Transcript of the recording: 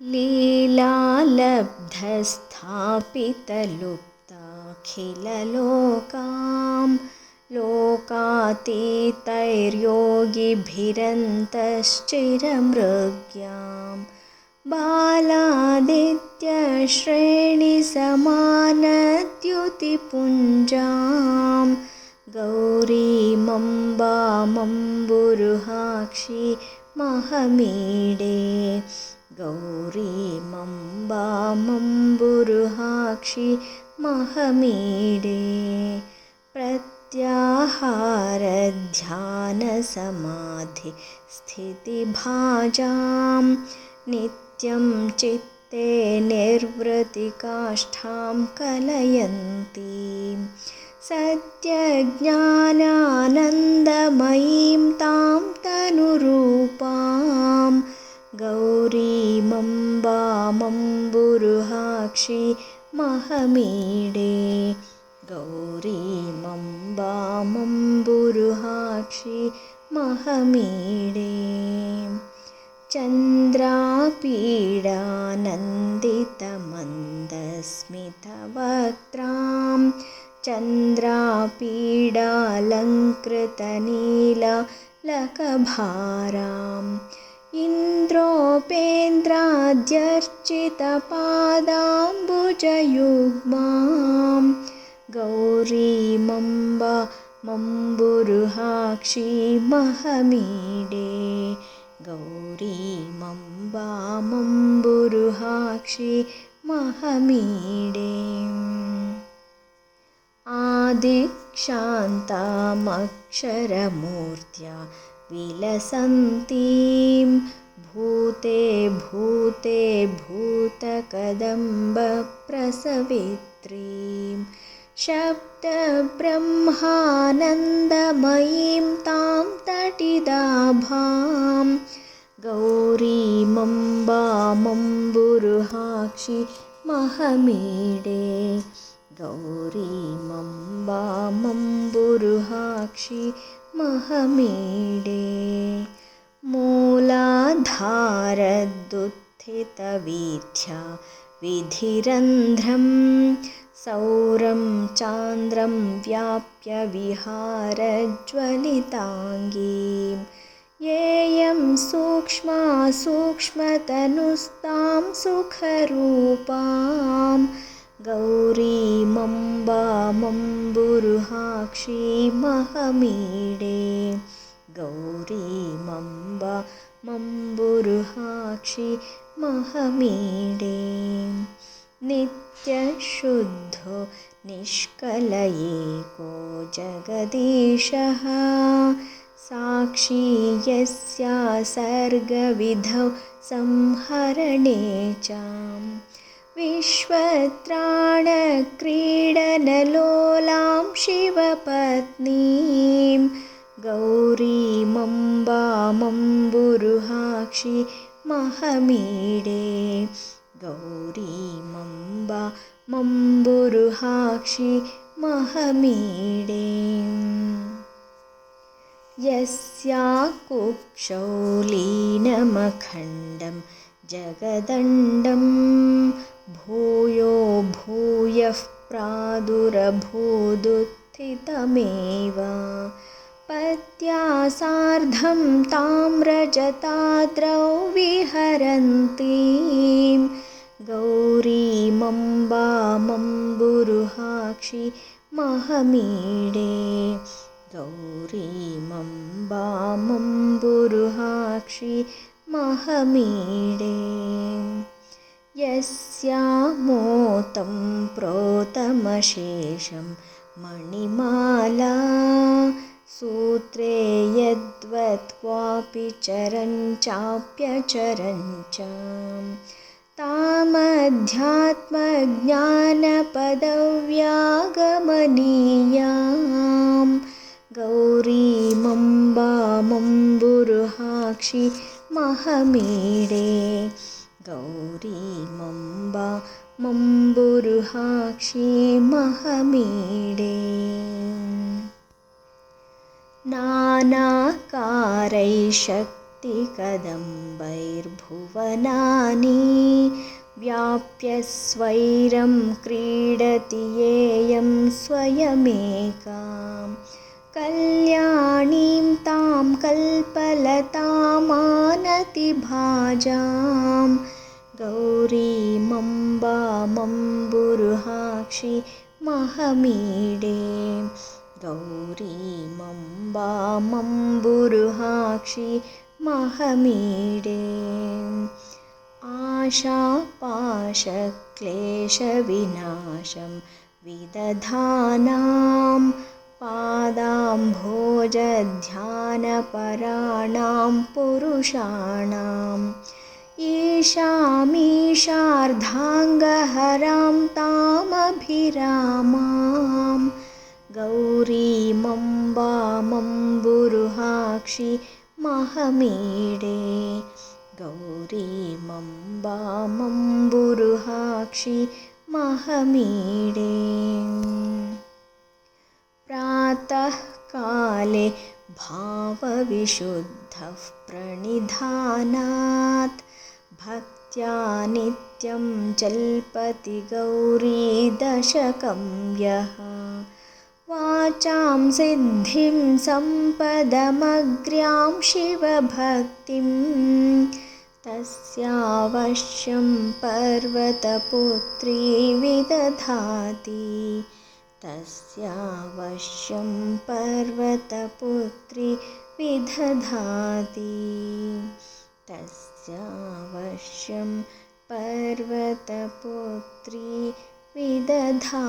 लीलालब्धस्थापितलुप्ताखिललोकां लोकातीतैर्योगिभिरन्तश्चिरमृग्यां बालादित्यश्रेणिसमानद्युतिपुञ्जां गौरीमम्बामम्बुरुहाक्षी महमीडे गौरीमम्बामम्बुरुहाक्षी महमीडे प्रत्याहारध्यानसमाधि स्थितिभाजां नित्यं चित्ते निर्वृतिकाष्ठां कलयन्तीं सत्यज्ञानानन्दमयीं तां तनुरूपां गौरीमम्बामम्बुरुहाक्षी महमीडे गौरीमम्बामम्बुरुहाक्षी महमीडे चन्द्रापीडानन्दितमन्दस्मितवक्त्रां चन्द्रापीडालङ्कृतनीलालकभाराम् इन्द्रोपेन्द्राद्यर्चितपादाम्बुजयुग्मां गौरीमम्बामम्बुरुहाक्षी महमीडे गौरीमम्बामम्बुरुहाक्षी महमीडे आदिक्षान्तामक्षरमूर्त्या विलसन्तीं भूते भूते भूतकदम्बप्रसवित्रीं शब्दब्रह्मानन्दमयीं तां तटिदाभां गौरीमम्बामम्बुरुहाक्षी महमीडे गौरीमम्बामम्बुरुहाक्षी महमीडे मूलाधारदुत्थितवीथ्या विधिरन्ध्रं सौरं चान्द्रं व्याप्य विहारज्वलिताङ्गीं येयं सूक्ष्मा सूक्ष्मतनुस्तां सुखरूपां गौरीमम्बामम्बुरुहाक्षी महमीडे गौरीमम्बामम्बुरुहाक्षी महमीडे नित्यशुद्धो निष्कलयेको जगदीशः साक्षी यस्या सर्गविधौ संहरणे च विश्वत्राणक्रीडनलोलां शिवपत्नीं गौरीमम्बामम्बुरुहाक्षी महमीडे गौरीमम्बामम्बुरुहाक्षी महमीडे यस्या कुक्षौ लीनमखण्डं जगदण्डं भूयो भूयः प्रादुरभूदुत्थितमेव पत्या सार्धं ताम्रजटाद्रौ विहरन्तीं गौरीमम्बामम्बुरुहाक्षी महमीडे गौरीमम्बामम्बुरुहाक्षी महमीडे यस्या मोतं प्रोतमशेषं मणिमाला सूत्रे यद्वत् क्वापि चरन् चाप्यचरन् च तामध्यात्मज्ञानपदव्यागमनीयां गौरीमम्बामम्बुरुहाक्षी महमीडे गौरीमम्बामम्बुरुहाक्षी महमीडे नानाकारैः व्याप्य स्वैरं क्रीडति येयं स्वयमेकां कल्याणीं तां कल्पलतामानतिभाजां गौरीमम्बामम्बुरुहाक्षि महमीडे गौरीमम्बामम्बुरुहाक्षि महमीडे आशापाशक्लेशविनाशं विदधानां पादाम्भोजध्यानपराणां पुरुषाणाम् ईशामीशार्धाङ्गहरां तामभिरामां गौरीमम्बामम्बुरुहाक्षि महमीडे गौरीमम्बामम्बुरुहाक्षि महमीडे प्रातःकाले भावविशुद्धः प्रणिधानात् भक्त्या नित्यं जल्पति गौरीदशकं यः वाचां सिद्धिं सम्पदमग्र्यां शिवभक्तिं तस्यावश्यं पर्वतपुत्री विदधाति तस्यावश्यं पर्वतपुत्री विदधाति तस्यावश्यं पर्वतपुत्री विदधाति।